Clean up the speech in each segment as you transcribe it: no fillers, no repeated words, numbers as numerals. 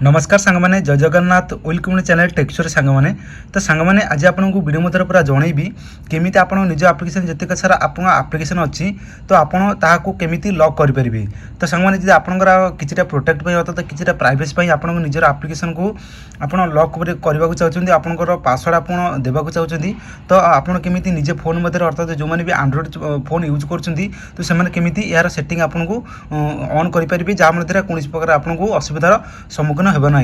नमस्कार सांग मैंने जय जगन्नाथ वेलकम चैनल टेक्सचर सांग मैंने तो सांग मैंने आज आपको वीडियो मध्य पूरा जनइबी केमी आप निज आप्लिकेसन जितक सारा आप आप्लिकेसन अच्छी तो आपको केमी लॉक करेंगे। तो सांग मैंने आपंकर कि प्रोटेक्ट अर्थात कि प्राइवेसी आप निजर आप्लिकेसन को आप लॉक करने को चाहते आपंकर पासवर्ड आप देवाक चाहते तो आपड़ी निजे फोन मध्य अर्थात जो मैंने भी आंड्रॉइड फोन यूज करमी यार सेटिंग आपको ऑन करेंगे जहाँ मध्य कौन प्रकार आपको असुविधार सम्मुखीन हेब ना।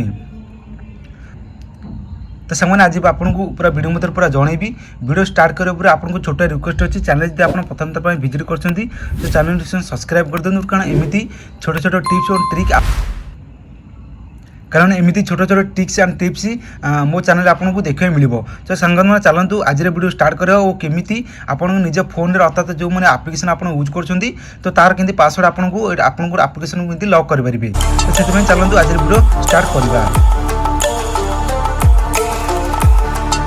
तो सामने आज आपको पूरा वीडियो मध्य पूरा जनइबी वीडियो स्टार्ट करने पर आपको छोटा रिक्वेस्ट अच्छी चैनल जब आप प्रथम थर विजिट कर चैनल सब्सक्राइब कर दिखाँ कारण एमती छोट छोट टिप्स और ट्रिक कारण एमती छोट छोट टिक्स एंड टिप्स मो चैनल आपको देखने मिल। तो सांग चलतु आज वीडियो स्टार्ट कर केमी आप निज फोन अर्थात जो मैंने आप्लिकेसन आप यूज कर तो तार के पासवर्ड आपको आप्लिकेसन को लॉक करेंगे। तो से चलतु आज वीडियो स्टार्ट करवा।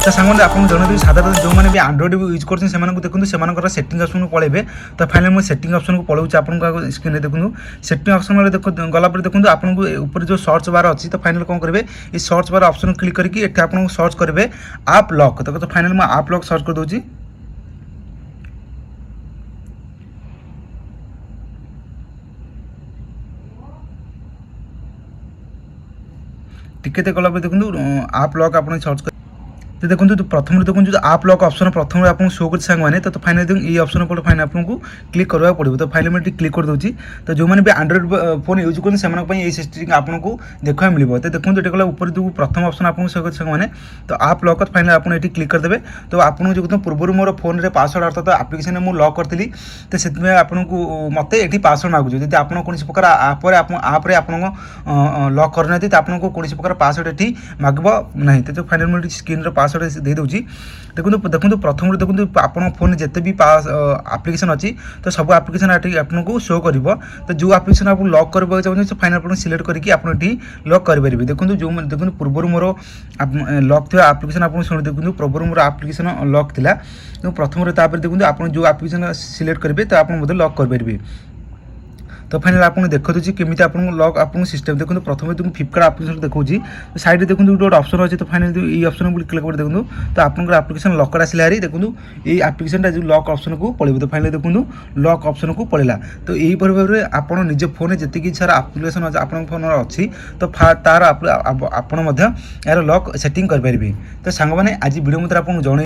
तो सांग आप जनइबी साधारण जो मैंने भी आंड्रॉइड यूज कर देखो से सेटिंग ऑप्शन को पलैबे। तो फाइनल मुझे सेटिंग ऑप्शन को पलाऊँ आपको स्क्रीन में देखो सेटिंग ऑप्शन गलापर देखो आपको ऊपर जो सर्च बार अच्छी तो फाइनल कौन करेंगे ये सर्च बार ऑप्शन क्लिक करके आपको सर्च करेंगे आप लॉक। तो फाइनल मैं आप लॉक सर्च कर दूँ टिके गला देखो आप लॉक आप सर्च तो देखो तो प्रथम देखो जो आप लॉक ऑप्शन प्रथम आपको शो कर सांग मैंने तो फाइनल देखो ये ऑप्शन पर फाइनल आपको क्लिक करवा पड़ो। तो फाइनल मैं क्लिक कर दूसरी तो जो मैंने भी आंड्रॉइड फोन यूज कर सेटिंग आपको देखा मिल। तो देखो ये गला ऊपर जो प्रथम ऑप्शन आपको शो कर सांग मैंने तो आप लॉक फाइनल आपको ये क्लिक करदे। तो आपको जो पूर्व मोर फोन में पासवर्ड अर्थात आप्लिकेसन में लॉक करी तो से आपको मत ये पासवर्ड मागुचे जब आप कौन प्रकार आप्रे आप लॉक करना तो आपको कौन प्रकार पासवर्ड ये मागब ना। तो फाइनल मुझे स्क्रीन पासवर्ड दे दूँ देखो देखो प्रथम देखो आप फोन जिते भी आप्लिकेसन अच्छी तो सब आप्लिकेसन आपको शो कर। तो जो आप्लिकेसन आप लॉक करने चाहिए फाइनल आप सिलेक्ट करके आप लॉक करेंगे। देखो जो देखो पूर्व मोर लॉक थी आप्लिकेसन आप शुणी देखो पूर्व मोर आप्लिकेसन लॉक थी तो प्रथम देखो आप जो आप्लिकेसन सिलेक्ट करेंगे तो आप लॉक करेंगे। तो फाइनल आपको देखो केमी आप लॉक आपको सिस्टम देखो प्रथम देखो फ्लिपकार्ट आप्लिकेसन देखो तो साइड देखो गोटे ऑप्शन अच्छे तो फाइनल ये ऑप्शन क्लिक कर देखो तो आपको आप्लिकेसन लॉक आसला हारी देखो ये आप्लिकेसन जो लॉक ऑप्शन को पड़े। तो फाइनल देखो लॉक ऑप्शन को पड़ेगा। तो यही भाव में आप निज फोन जी सारा आप्लिकेसन आप फोन अच्छी तो तार आप यार लॉक सेटिंग करेंगे। तो सांग मैंने आज वीडियो मत आपको जन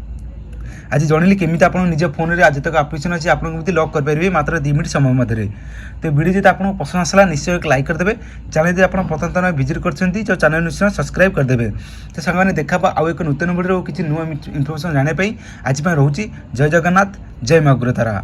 आज जनइली केमी आप निज फोन में आज तक आप्लिकेसन अच्छी आपको लॉक करेंगे मात्र 2 मिनट समय मध्य। तो वीडियो जब आपको पसंद आसला निश्चय एक लाइक करदे चैनल जब आप प्रथम थर विजिट कर चैनल निश्चय सब्सक्राइब करदे। तो सांग देखा आउ एक नूतन वीडियो किसी नुआ इनफर्मेशन जानापी आज रोचे जय जगन्नाथ जय माँ गुरुतारा।